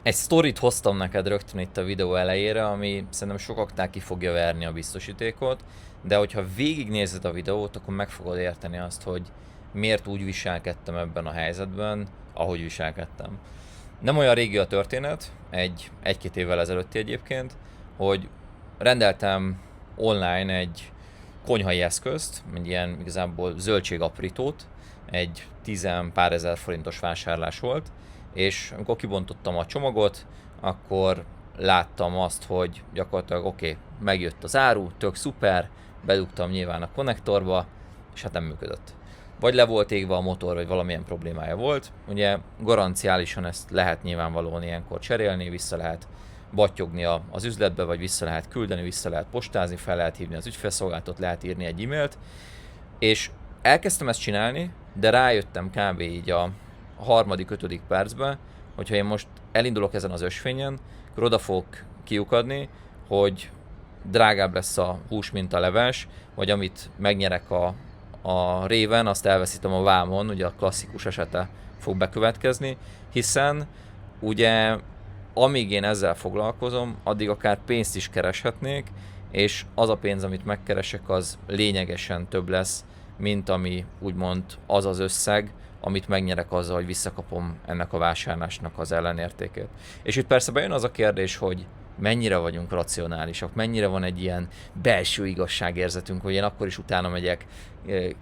Egy sztorit hoztam neked rögtön itt a videó elejére, ami szerintem sokaknál ki fogja verni a biztosítékot, de hogyha végignézed a videót, akkor meg fogod érteni azt, hogy miért úgy viselkedtem ebben a helyzetben, ahogy viselkedtem. Nem olyan régi a történet, egy-két évvel ezelőtti egyébként, hogy rendeltem online egy konyhai eszközt, egy ilyen igazából zöldségaprítót, egy 10 pár ezer forintos vásárlás volt, és amikor kibontottam a csomagot, akkor láttam azt, hogy gyakorlatilag oké, megjött az áru, tök szuper, bedugtam nyilván a konnektorba, és hát nem működött. Vagy le volt égve a motor, vagy valamilyen problémája volt. Ugye garanciálisan ezt lehet nyilvánvalóan ilyenkor cserélni, vissza lehet battyogni az üzletbe, vagy vissza lehet küldeni, vissza lehet postázni, fel lehet hívni az ügyfélszolgálatot, lehet írni egy e-mailt, és elkezdtem ezt csinálni, de rájöttem kb. Így a harmadik, ötödik percben, hogyha én most elindulok ezen az ösvényen, akkor oda fogok kiukadni, hogy drágább lesz a hús, mint a leves, vagy amit megnyerek a réven, azt elveszítem a vámon, ugye a klasszikus esete fog bekövetkezni, hiszen ugye amíg én ezzel foglalkozom, addig akár pénzt is kereshetnék, és az a pénz, amit megkeresek, az lényegesen több lesz, mint ami úgymond az az összeg, amit megnyerek azzal, hogy visszakapom ennek a vásárlásnak az ellenértékét. És itt persze bejön az a kérdés, hogy mennyire vagyunk racionálisak, mennyire van egy ilyen belső igazságérzetünk, hogy én akkor is utána megyek,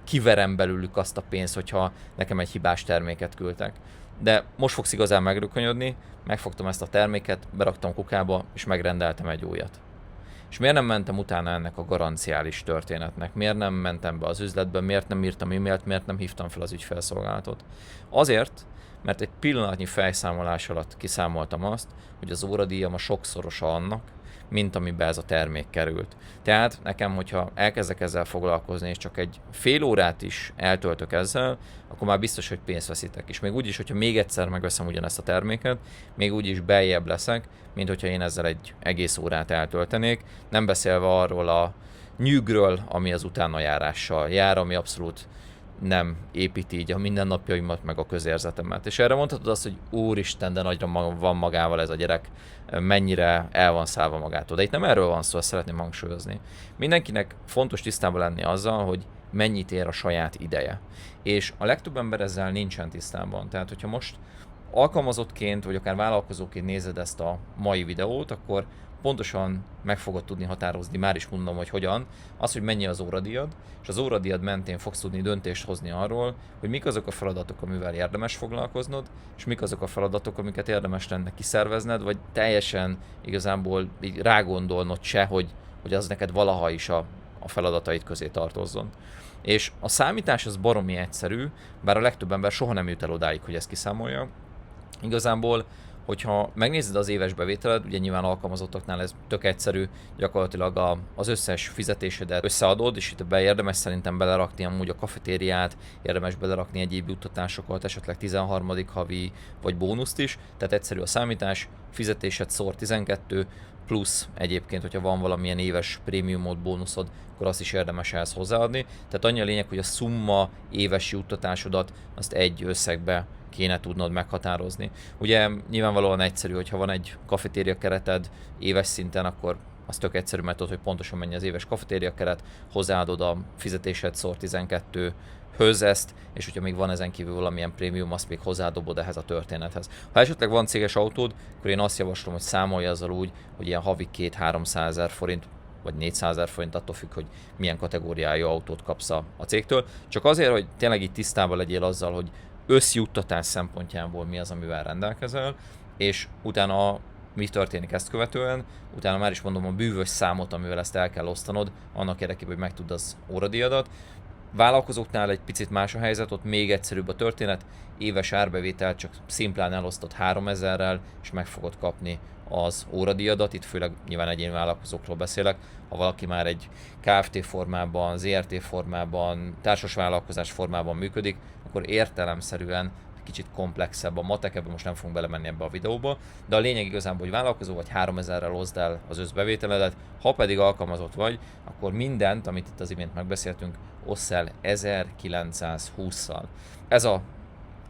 kiverem belőlük azt a pénzt, hogyha nekem egy hibás terméket küldtek. De most fogsz igazán megrökönyödni, megfogtam ezt a terméket, beraktam kukába, és megrendeltem egy újat. És miért nem mentem utána ennek a garanciális történetnek? Miért nem mentem be az üzletbe? Miért nem írtam e-mailt? Miért nem hívtam fel az ügyfélszolgálatot? Azért, mert egy pillanatnyi fejszámolás alatt kiszámoltam azt, hogy az óradíjam a sokszorosa annak, mint amiben ez a termék került. Tehát nekem, hogyha elkezdek ezzel foglalkozni, és csak egy fél órát is eltöltök ezzel, akkor már biztos, hogy pénzt veszítek. És még úgyis, hogyha még egyszer megveszem ugyanezt a terméket, még úgyis beljebb leszek, mint hogyha én ezzel egy egész órát eltöltenék. Nem beszélve arról a nyűgről, ami az utánajárással jár, ami abszolút nem építi így a mindennapjaimat, meg a közérzetemet. És erre mondhatod azt, hogy úristen, de nagyra van magával ez a gyerek, mennyire el van szállva magától. De itt nem erről van szó, ezt szeretném hangsúlyozni. Mindenkinek fontos tisztában lenni azzal, hogy mennyit ér a saját ideje. És a legtöbb ember ezzel nincsen tisztában. Tehát, hogyha most alkalmazottként, vagy akár vállalkozóként nézed ezt a mai videót, akkor pontosan meg fogod tudni határozni, már is mondom, hogy hogyan, az, hogy mennyi az óradíjad, és az óradíjad mentén fogsz tudni döntést hozni arról, hogy mik azok a feladatok, amivel érdemes foglalkoznod, és mik azok a feladatok, amiket érdemes lenne kiszervezned, vagy teljesen igazából így rágondolnod se, hogy az neked valaha is a feladataid közé tartozzon. És a számítás az baromi egyszerű, bár a legtöbb ember soha nem jut el odáig, hogy ezt kiszámolja. Igazából, hogyha megnézed az éves bevételed, ugye nyilván alkalmazottoknál ez tök egyszerű, gyakorlatilag az összes fizetésedet összeadod, és itt érdemes szerintem belerakni amúgy a kafetériát, érdemes belerakni egyéb juttatásokat, esetleg 13. havi vagy bónuszt is, tehát egyszerű a számítás, fizetésed szor 12, plusz egyébként, hogyha van valamilyen éves prémiumod, bónuszod, akkor azt is érdemes ehhez hozzáadni. Tehát annyi a lényeg, hogy a szumma éves juttatásodat azt egy összegbe kéne tudnod meghatározni. Ugye nyilvánvalóan egyszerű, hogyha van egy kafetéria kereted éves szinten, akkor az tök egyszerű metód, hogy pontosan mennyi az éves kafetéria keret, hozzáadod a fizetésed szor 12 höz ezt, és hogyha még van ezen kívül valamilyen prémium, azt még hozzádobod ehhez a történethez. Ha esetleg van céges autód, akkor én azt javaslom, hogy számolj azzal úgy, hogy ilyen havi 200-300 ezer forint, vagy 400 ezer forint, attól függ, hogy milyen kategóriájú autót kapsz a cégtől. Csak azért, hogy tényleg itt tisztában legyél azzal, hogy összjuttatás szempontjából mi az, amivel rendelkezel, és utána mi történik ezt követően, utána már is mondom a bűvös számot, amivel ezt el kell osztanod, annak érdekében, hogy megtudd az óradíjadat. Vállalkozóknál egy picit más a helyzet, ott még egyszerűbb a történet, éves árbevétel csak szimplán elosztott 3000-rel, és meg fogod kapni az óradíjadat, itt főleg nyilván egyéni vállalkozókról beszélek, ha valaki már egy Kft. Formában, ZRT formában, társasvállalkozás formában működik, akkor értelemszerűen kicsit komplexebb a matek, ebben most nem fogunk belemenni ebbe a videóba, de a lényeg igazából, hogy vállalkozó vagy 3000-rel oszd el az összbevételedet, ha pedig alkalmazott vagy, akkor mindent, amit itt az imént megbeszéltünk, ossz el 1920-szal. Ez a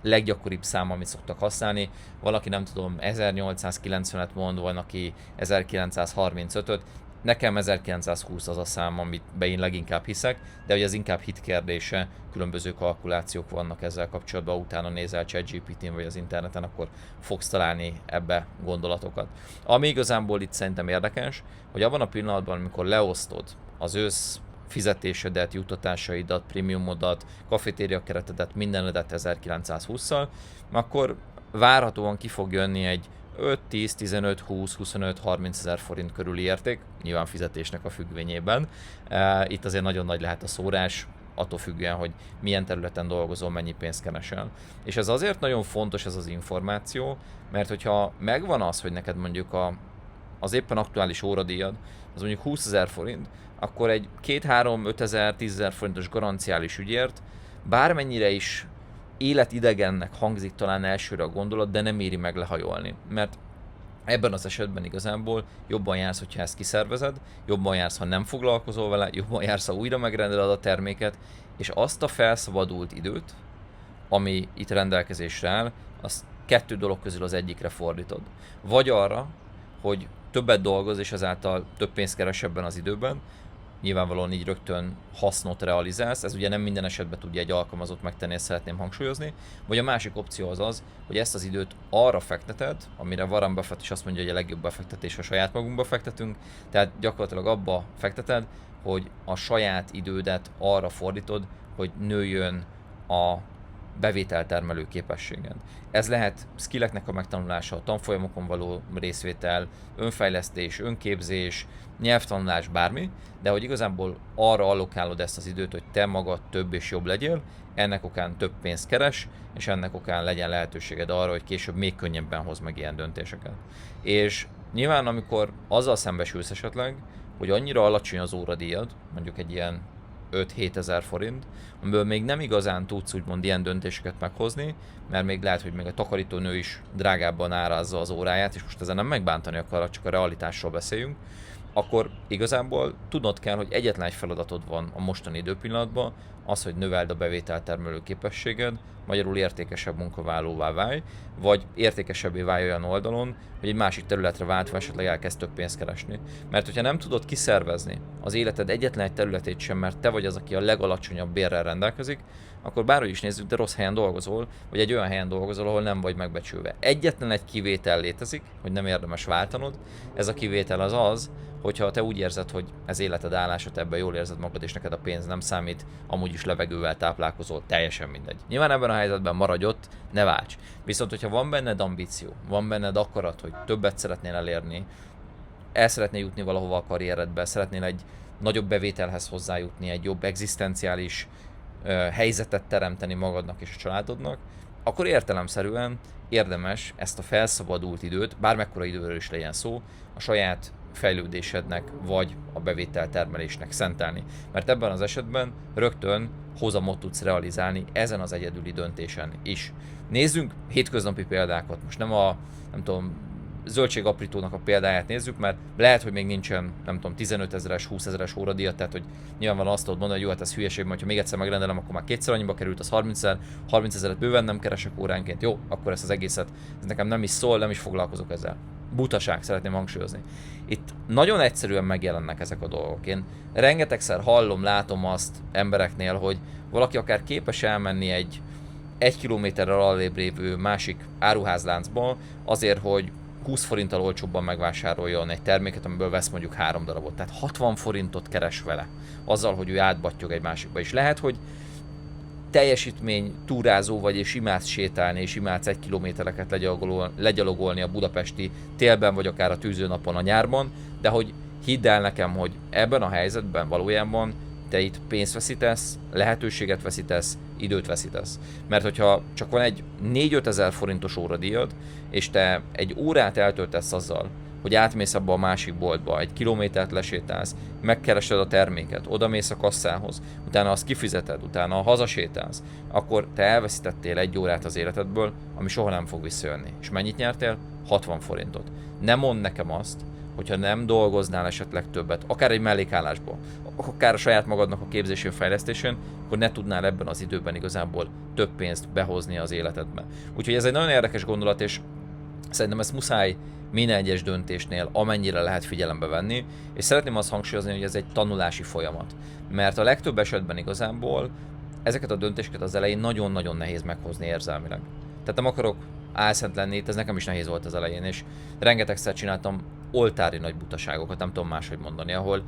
leggyakoribb szám, amit szoktak használni. Valaki nem tudom 1890-et mond, van aki 1935-öt. Nekem 1920 az a szám, amiben én leginkább hiszek, de hogy ez inkább hit kérdése, különböző kalkulációk vannak ezzel kapcsolatban, utána nézel ChatGPT-n vagy az interneten, akkor fogsz találni ebbe gondolatokat. Ami igazából itt szerintem érdekes, hogy abban a pillanatban, amikor leosztod az ősz fizetésedet, juttatásaidat, prémiumodat, kafetéria keretedet, mindenedet 1920-szal, akkor várhatóan ki fog jönni egy 5, 10, 15, 20, 25, 30 ezer forint körüli érték, nyilván fizetésnek a függvényében. Itt azért nagyon nagy lehet a szórás, attól függően, hogy milyen területen dolgozol, mennyi pénzt keresel. És ez azért nagyon fontos ez az információ, mert hogyha megvan az, hogy neked mondjuk az éppen aktuális óradíjad, az mondjuk 20 ezer forint, akkor egy 2-3-5 ezer, 10 ezer forintos garanciális ügyért bármennyire is életidegennek hangzik talán elsőre a gondolat, de nem éri meg lehajolni. Mert ebben az esetben igazából jobban jársz, hogyha ezt kiszervezed, jobban jársz, ha nem foglalkozol vele, jobban jársz, ha újra megrendeled a terméket, és azt a felszabadult időt, ami itt rendelkezésre áll, azt 2 dolog közül az egyikre fordítod. Vagy arra, hogy többet dolgoz, és ezáltal több pénzt keres ebben az időben, nyilvánvalóan így rögtön hasznot realizálsz, ez ugye nem minden esetben tudja egy alkalmazott megtenni, ezt szeretném hangsúlyozni, vagy a másik opció az, hogy ezt az időt arra fekteted, amire Warren Buffett is azt mondja, hogy a legjobb befektetés a saját magunkba fektetünk, tehát gyakorlatilag abba fekteted, hogy a saját idődet arra fordítod, hogy nőjön a bevételtermelő képességed. Ez lehet skilleknek a megtanulása, tanfolyamokon való részvétel, önfejlesztés, önképzés, nyelvtanulás, bármi, de hogy igazából arra allokálod ezt az időt, hogy te magad több és jobb legyél, ennek okán több pénzt keres, és ennek okán legyen lehetőséged arra, hogy később még könnyebben hoz meg ilyen döntéseket. És nyilván amikor azzal szembesülsz esetleg, hogy annyira alacsony az óradíjad, mondjuk egy ilyen 5-7 ezer forint, amiből még nem igazán tudsz úgymond ilyen döntéseket meghozni, mert még lehet, hogy még a takarítónő is drágábban árazza az óráját, és most ezen nem megbántani akarok, csak a realitásról beszéljünk, akkor igazából tudnod kell, hogy egyetlen egy feladatod van a mostani időpillanatban, az, hogy növeld a bevételtermelő képességed, magyarul értékesebb munkavállalóvá válj, vagy értékesebbé válj olyan oldalon, hogy egy másik területre váltva esetleg elkezd több pénzt keresni. Mert hogyha nem tudod kiszervezni az életed egyetlen egy területét sem, mert te vagy az, aki a legalacsonyabb bérrel rendelkezik, akkor bárhogy is nézzük, de rossz helyen dolgozol, vagy egy olyan helyen dolgozol, ahol nem vagy megbecsülve. Egyetlen egy kivétel létezik, hogy nem érdemes váltanod, ez a kivétel az, hogyha te úgy érzed, hogy ez életed állása, te ebben jól érzed magad, és neked a pénz nem számít, amúgy is levegővel táplálkozol, teljesen mindegy. Nyilván ebben a helyzetben maradj ott, ne válts. Viszont, hogyha van benned ambíció, van benned akarat, hogy többet szeretnél elérni, el szeretnél jutni valahova a karrieredbe, szeretnél egy nagyobb bevételhez hozzájutni, egy jobb egzisztenciális helyzetet teremteni magadnak és a családodnak, akkor értelemszerűen érdemes ezt a felszabadult időt, bármekkora időről is legyen szó, a saját fejlődésednek vagy a bevételtermelésnek szentelni. Mert ebben az esetben rögtön hozamot tudsz realizálni ezen az egyedüli döntésen is. Nézzünk hétköznapi példákat, most nem tudom, zöldségaprítónak a példáját nézzük, mert lehet, hogy még nincsen, nem tudom, 15 ezeres, 20 ezeres óradíjat, tehát hogy nyilvánvalóan azt tudod mondani, hogy jó, hát ez hülyeség, mert ha még egyszer megrendelem, akkor már kétszer annyiba került, az 30 ezer, 30 ezeret bőven nem keresek óránként, jó, akkor ezt az egészet, ez nekem nem is szól, nem is foglalkozok ezzel. Butaság, szeretném hangsúlyozni. Itt nagyon egyszerűen megjelennek ezek a dolgok. Én rengetegszer hallom, látom azt embereknél, hogy valaki akár képes elmenni egy 1 kilométerrel alább lévő másik áruházláncba azért, hogy 20 forinttal olcsóbban megvásároljon egy terméket, amiből vesz mondjuk 3 darabot. Tehát 60 forintot keres vele, azzal, hogy ő átbattyog egy másikba. És lehet, hogy teljesítmény túrázó vagy, és imádsz sétálni, és imádsz 1 kilométereket legyalogolni a budapesti télben, vagy akár a tűzőnapon a nyárban, de hogy hidd el nekem, hogy ebben a helyzetben valójában te itt pénzt veszítesz, lehetőséget veszítesz, időt veszítesz. Mert hogyha csak van egy 4-5 ezer forintos óradíjad, és te egy órát eltöltesz azzal, hogy átmész abba a másik boltba, egy kilométert lesétálsz, megkeresed a terméket, odamész a kasszához, utána azt kifizeted, utána hazasétálsz, akkor te elveszítettél 1 órát az életedből, ami soha nem fog visszajönni. És mennyit nyertél? 60 forintot. Nem mondd nekem azt, hogyha nem dolgoznál esetleg többet, akár egy mellékállásból, akár a saját magadnak a képzésén, fejlesztésén, akkor ne tudnál ebben az időben igazából több pénzt behozni az életedbe. Úgyhogy ez egy nagyon érdekes gondolat, és szerintem ezt muszáj minden egyes döntésnél amennyire lehet figyelembe venni, és szeretném azt hangsúlyozni, hogy ez egy tanulási folyamat. Mert a legtöbb esetben igazából ezeket a döntéseket az elején nagyon-nagyon nehéz meghozni érzelmileg. Tehát nem akarok álszent lenni, ez nekem is nehéz volt az elején, és rengetegszer csináltam oltári nagy butaságokat, nem tudom máshogy mondani, ahol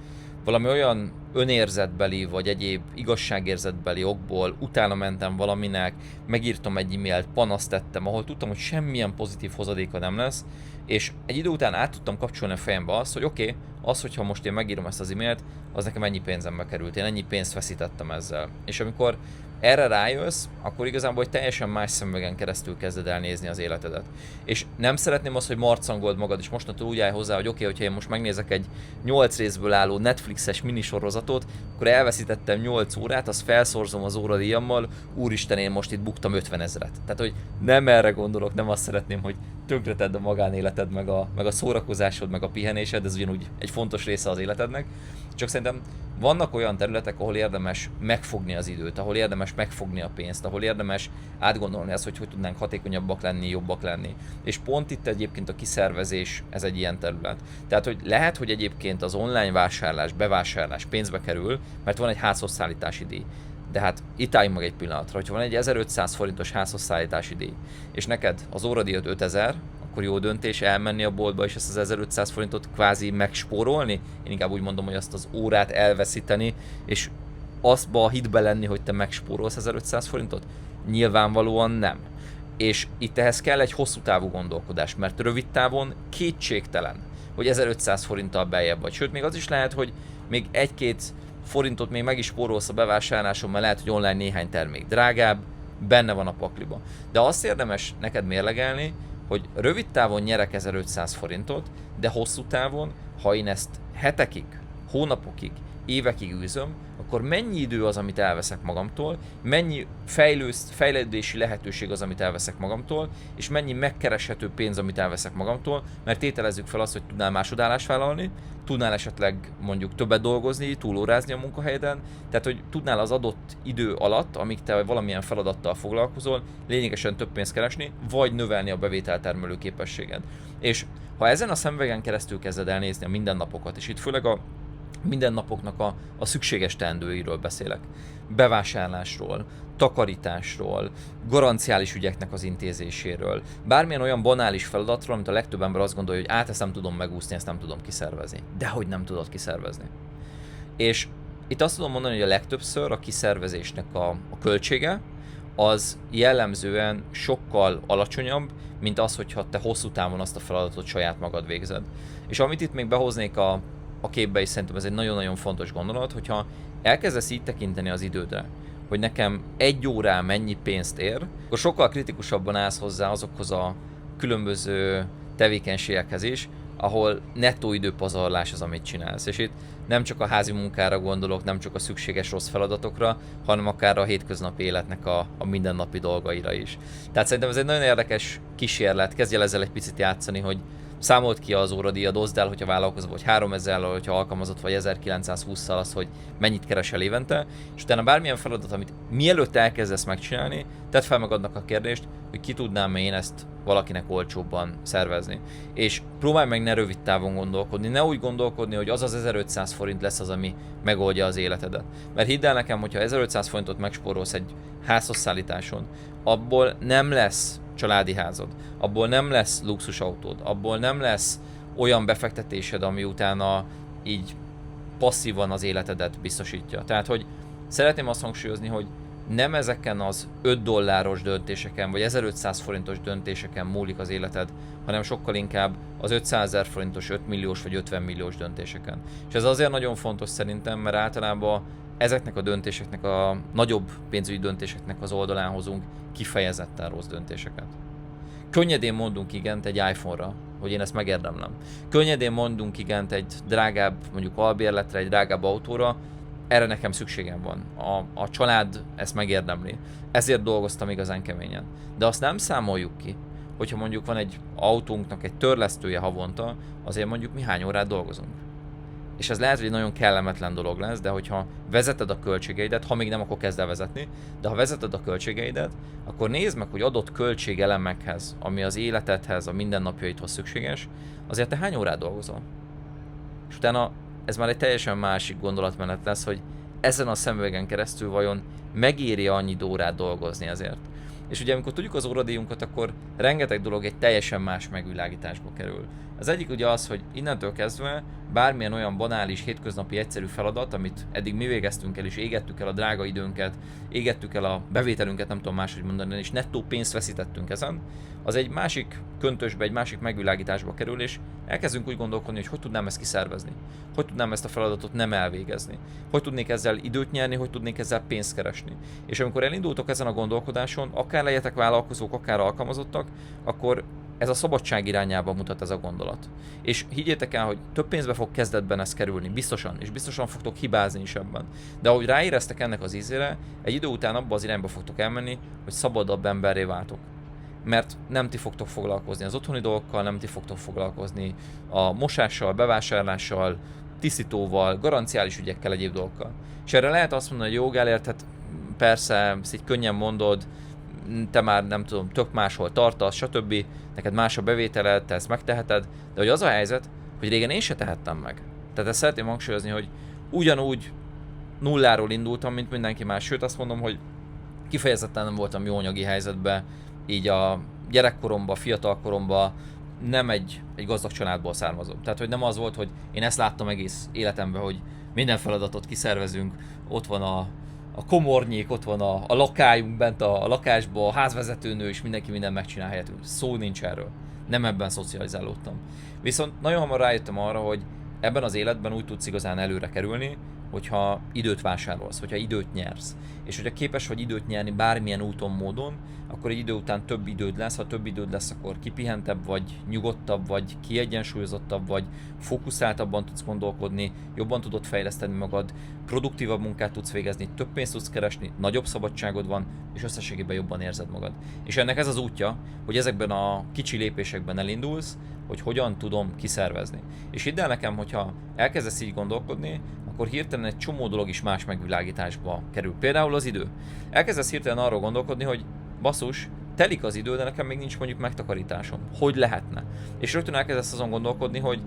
valami olyan önérzetbeli vagy egyéb igazságérzetbeli okból utána mentem valaminek, megírtam egy e-mailt, panaszt tettem, ahol tudtam, hogy semmilyen pozitív hozadéka nem lesz, és egy idő után át tudtam kapcsolni a fejembe azt, hogy oké, az, hogyha most én megírom ezt az e-mailt, az nekem ennyi pénzembe került, én ennyi pénzt veszítettem ezzel. És amikor erre rájössz, akkor igazából egy teljesen más szemüvegen keresztül kezded el nézni az életedet. És nem szeretném azt, hogy marcangold magad, és mostantól úgy állj hozzá, hogy oké, hogyha én most megnézek egy 8 részből álló Netflixes minisorozatot, akkor elveszítettem 8 órát, azt felszorzom az óradíjammal, úristen, én most itt buktam 50 000. Tehát, hogy nem erre gondolok, nem azt szeretném, hogy tönkretedd a magánéleted, meg a szórakozásod, meg a pihenésed, ez ugyanúgy egy fontos része az életednek. Csak szerintem vannak olyan területek, ahol érdemes megfogni az időt, ahol érdemes megfogni a pénzt, ahol érdemes átgondolni azt, hogy tudnánk hatékonyabbak lenni, jobbak lenni. És pont itt egyébként a kiszervezés, ez egy ilyen terület. Tehát, hogy lehet, hogy egyébként az online vásárlás, bevásárlás pénzbe kerül, mert van egy házhozszállítási díj. De hát itt álljunk meg egy pillanatra, hogyha van egy 1500 forintos házhozszállítási díj, és neked az óradíjat 5000, akkor jó döntés elmenni a boltba és ezt az 1500 forintot kvázi megspórolni? Én inkább úgy mondom, hogy azt az órát elveszíteni, és azba a hitbe lenni, hogy te megspórolsz 1500 forintot? Nyilvánvalóan nem. És itt ehhez kell egy hosszú távú gondolkodás, mert rövid távon kétségtelen, hogy 1500 forinttal beljebb vagy. Sőt, még az is lehet, hogy még 1-2 forintot még meg is spórolsz a bevásárláson, mert lehet, hogy online néhány termék drágább, benne van a pakliba. De azt érdemes neked mérlegelni, hogy rövid távon nyerek 1500 forintot, de hosszú távon, ha én ezt hetekig, hónapokig, évekig űzöm, akkor mennyi idő az, amit elveszek magamtól, mennyi fejlődési lehetőség az, amit elveszek magamtól, és mennyi megkereshető pénz, amit elveszek magamtól, mert tételezzük fel azt, hogy tudnál másodállást vállalni, tudnál esetleg mondjuk többet dolgozni, túlórázni a munkahelyeden, tehát hogy tudnál az adott idő alatt, amíg te valamilyen feladattal foglalkozol, lényegesen több pénzt keresni, vagy növelni a bevételtermelő képességed. És ha ezen a szemüvegen keresztül kezded el nézni a mindennapokat, és itt főleg a mindennapoknak a szükséges teendőiről beszélek, bevásárlásról, takarításról, garanciális ügyeknek az intézéséről, bármilyen olyan banális feladatról, amit a legtöbb ember azt gondolja, hogy ezt nem tudom megúszni, ezt nem tudom kiszervezni. Dehogy nem tudod kiszervezni. És itt azt tudom mondani, hogy a legtöbbször a kiszervezésnek a költsége az jellemzően sokkal alacsonyabb, mint az, hogyha te hosszú távon azt a feladatot saját magad végzed. És amit itt még behoznék a képbe, és szerintem ez egy nagyon-nagyon fontos gondolat, hogyha elkezdesz így tekinteni az idődre, hogy nekem 1 órá mennyi pénzt ér, akkor sokkal kritikusabban állsz hozzá azokhoz a különböző tevékenységekhez is, ahol nettó időpazarlás az, amit csinálsz. És itt nem csak a házi munkára gondolok, nem csak a szükséges rossz feladatokra, hanem akár a hétköznapi életnek a mindennapi dolgaira is. Tehát szerintem ez egy nagyon érdekes kísérlet, kezdj el ezzel egy picit játszani, hogy számolt ki az óradíjad, oszd el, hogyha vállalkozó vagy 3000-rel, hogyha alkalmazott vagy 1920-szal az, hogy mennyit keresel évente, és utána bármilyen feladat, amit mielőtt elkezdesz megcsinálni, tedd fel magadnak a kérdést, hogy ki tudnám én ezt valakinek olcsóbban szervezni. És próbálj meg ne rövid távon gondolkodni, ne úgy gondolkodni, hogy az 1500 forint lesz az, ami megoldja az életedet. Mert hidd el nekem, hogyha 1500 forintot megspórolsz egy házhozszállításon, abból nem lesz családi házad, abból nem lesz luxusautód, abból nem lesz olyan befektetésed, ami utána így passzívan az életedet biztosítja. Tehát, hogy szeretném azt hangsúlyozni, hogy nem ezeken az 5 dolláros döntéseken, vagy 1500 forintos döntéseken múlik az életed, hanem sokkal inkább az 500 000 forintos, 5 milliós vagy 50 milliós döntéseken. És ez azért nagyon fontos szerintem, mert általában ezeknek a döntéseknek, a nagyobb pénzügyi döntéseknek az oldalán hozunk kifejezetten rossz döntéseket. Könnyedén mondunk igent egy iPhone-ra, hogy én ezt megérdemlem. Könnyedén mondunk igent egy drágább, mondjuk albérletre, egy drágább autóra, erre nekem szükségem van. A család ezt megérdemli. Ezért dolgoztam igazán keményen. De azt nem számoljuk ki, hogyha mondjuk van egy autónknak egy törlesztője havonta, azért mondjuk mi hány órát dolgozunk. És ez lehet, hogy egy nagyon kellemetlen dolog lesz, de hogyha vezeted a költségeidet, ha még nem, akkor kezd el vezetni, de ha vezeted a költségeidet, akkor nézd meg, hogy adott költségelemekhez, ami az életedhez, a mindennapjaidhoz szükséges, azért te hány órát dolgozol. És utána ez már egy teljesen másik gondolatmenet lesz, hogy ezen a szemüvegen keresztül vajon megéri annyi órát dolgozni ezért. És ugye amikor tudjuk az óradíjunkat, akkor rengeteg dolog egy teljesen más megvilágításba kerül. Az egyik ugye az, hogy innentől kezdve bármilyen olyan banális, hétköznapi egyszerű feladat, amit eddig mi végeztünk el, és égettük el a drága időnket, égettük el a bevételünket, nem tudom máshogy mondani, és nettó pénzt veszítettünk ezen, az egy másik köntösbe, egy másik megvilágításba kerül, és elkezdünk úgy gondolkodni, hogy tudnám ezt kiszervezni, hogy tudnám ezt a feladatot nem elvégezni, hogy tudnék ezzel időt nyerni, hogy tudnék ezzel pénzt keresni. És amikor elindultok ezen a gondolkodáson, akár legyetek vállalkozók, akár alkalmazottak, akkor ez a szabadság irányába mutat ez a gondolat. És higgyétek el, hogy több pénzbe fog kezdetben ez kerülni, biztosan, és biztosan fogtok hibázni is ebben. De ahogy ráéreztek ennek az ízére, egy idő után abba az irányba fogtok elmenni, hogy szabadabb emberré váltok. Mert nem ti fogtok foglalkozni az otthoni dolgokkal, nem ti fogtok foglalkozni a mosással, bevásárlással, tisztítóval, garanciális ügyekkel, egyéb dolgokkal. És erre lehet azt mondani, hogy jó, Gellért, hát persze, ezt így könnyen mondod, te már nem tudom, tök máshol tartasz, stb. Neked más a bevételed, te ezt megteheted, de hogy az a helyzet, hogy régen én se tehettem meg. Tehát ezt szeretném hangsúlyozni, hogy ugyanúgy nulláról indultam, mint mindenki más, sőt azt mondom, hogy kifejezetten nem voltam jó anyagi helyzetben, így a gyerekkoromban, fiatalkoromban nem egy gazdag családból származom. Tehát, hogy nem az volt, hogy én ezt láttam egész életemben, hogy minden feladatot kiszervezünk, ott van a komornyék, ott van a lakályunk bent a lakásban, a házvezetőnő, és mindenki mindent megcsinál helyettünk. Szó nincs erről. Nem ebben szocializálódtam. Viszont nagyon hamar rájöttem arra, hogy ebben az életben úgy tudsz igazán előre kerülni, hogyha időt vásárolsz, hogyha időt nyersz. És hogyha képes vagy időt nyerni bármilyen úton, módon, akkor egy idő után több időd lesz, ha több időd lesz, akkor kipihentebb vagy, nyugodtabb vagy, kiegyensúlyozottabb vagy, fókuszáltabban tudsz gondolkodni, jobban tudod fejleszteni magad, produktívabb munkát tudsz végezni, több pénzt tudsz keresni, nagyobb szabadságod van, és összességében jobban érzed magad. És ennek ez az útja, hogy ezekben a kicsi lépésekben elindulsz, hogy hogyan tudom kiszervezni. És hidd el nekem, hogyha elkezdesz így gondolkodni, akkor hirtelen egy csomó dolog is más megvilágításba kerül. Például az idő. Elkezdesz hirtelen arról gondolkodni, hogy basszus, telik az idő, de nekem még nincs mondjuk megtakarításom. Hogy lehetne? És rögtön elkezdesz azon gondolkodni, hogy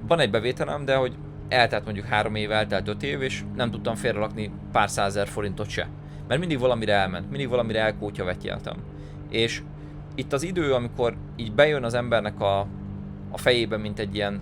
van egy bevételem, de hogy eltelt mondjuk 3 év, eltelt 5 év, és nem tudtam félrerakni pár százezer forintot se. Mert mindig valamire elment, mindig valamire elkótyavetjeltem. És itt az idő, amikor így bejön az embernek a fejébe, mint egy ilyen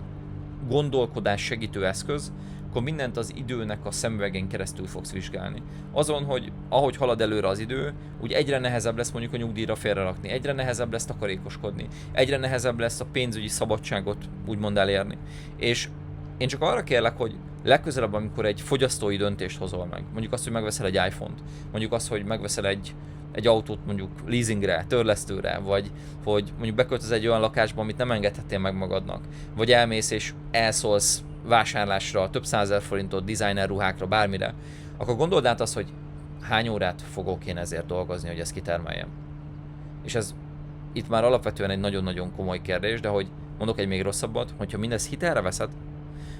gondolkodás segítő eszköz, akkor mindent az időnek a szemüvegén keresztül fogsz vizsgálni. Azon, hogy ahogy halad előre az idő, úgy egyre nehezebb lesz mondjuk a nyugdíjra félrerakni, egyre nehezebb lesz takarékoskodni, egyre nehezebb lesz a pénzügyi szabadságot úgymond elérni. És én csak arra kérlek, hogy legközelebb, amikor egy fogyasztói döntést hozol meg, mondjuk azt, hogy megveszel egy iPhone-t, mondjuk azt, hogy megveszel egy autót mondjuk leasingre, törlesztőre, vagy hogy mondjuk beköltöz egy olyan lakásba, amit nem engedhettél meg magadnak, vagy elmész és elszólsz vásárlásra, több százezer forintot, designer ruhákra, bármire, akkor gondold át azt, hogy hány órát fogok én ezért dolgozni, hogy ezt kitermeljem. És ez itt már alapvetően egy nagyon-nagyon komoly kérdés, de hogy mondok egy még rosszabbat, hogyha mindezt hitelre veszed,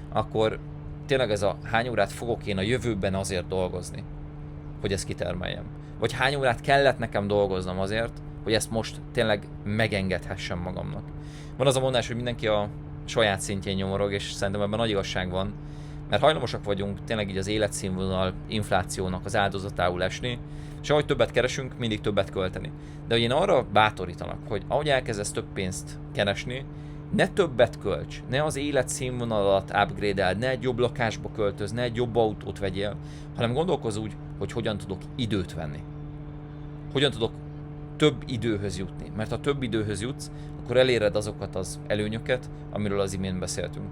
akkor tényleg ez a hány órát fogok én a jövőben azért dolgozni, hogy ezt kitermeljem. Vagy hány órát kellett nekem dolgoznom azért, hogy ezt most tényleg megengedhessem magamnak. Van az a mondás, hogy mindenki a saját szintjén nyomorog, és szerintem ebben nagy igazság van, mert hajlamosak vagyunk tényleg így az életszínvonal inflációnak az áldozatául esni, és ahogy többet keresünk, mindig többet költeni. De hogy én arra bátorítanak, hogy ahogy elkezdesz több pénzt keresni, ne többet költs, ne az életszínvonalat upgrade-eld, ne egy jobb lakásba költöz, ne egy jobb autót vegyél, hanem gondolkozz úgy, hogy hogyan tudok időt venni. Hogyan tudok több időhöz jutni. Mert ha több időhöz jutsz, akkor eléred azokat az előnyöket, amiről az imént beszéltünk.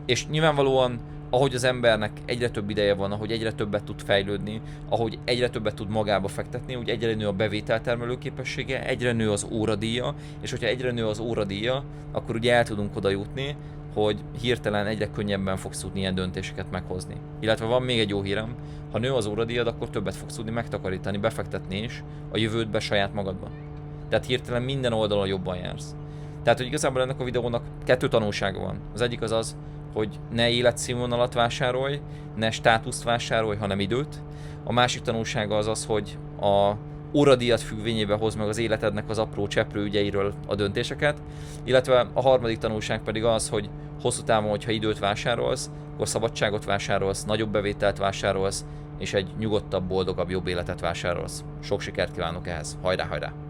És nyilvánvalóan, ahogy az embernek egyre több ideje van, ahogy egyre többet tud fejlődni, ahogy egyre többet tud magába fektetni, úgy egyre nő a bevételtermelő képessége, egyre nő az óradíja, és hogyha egyre nő az óradíja, akkor ugye el tudunk oda jutni, hogy hirtelen egyre könnyebben fogsz tudni ilyen döntéseket meghozni. Illetve van még egy jó hírem, ha nő az óradíjad, akkor többet fogsz tudni megtakarítani, befektetni is a jövődbe saját magadba. Tehát hirtelen minden oldalon jobban jársz. Tehát, hogy igazából ennek a videónak 2 tanulsága van. Az egyik az az, hogy ne életszínvonalat vásárolj, ne státuszt vásárolj, hanem időt. A másik tanulsága az az, hogy a óradíjat függvényébe hoz meg az életednek az apró cseprő ügyeiről a döntéseket, illetve a harmadik tanulság pedig az, hogy hosszú távon, hogyha időt vásárolsz, akkor szabadságot vásárolsz, nagyobb bevételt vásárolsz, és egy nyugodtabb, boldogabb, jobb életet vásárolsz. Sok sikert kívánok ehhez, hajrá, hajrá!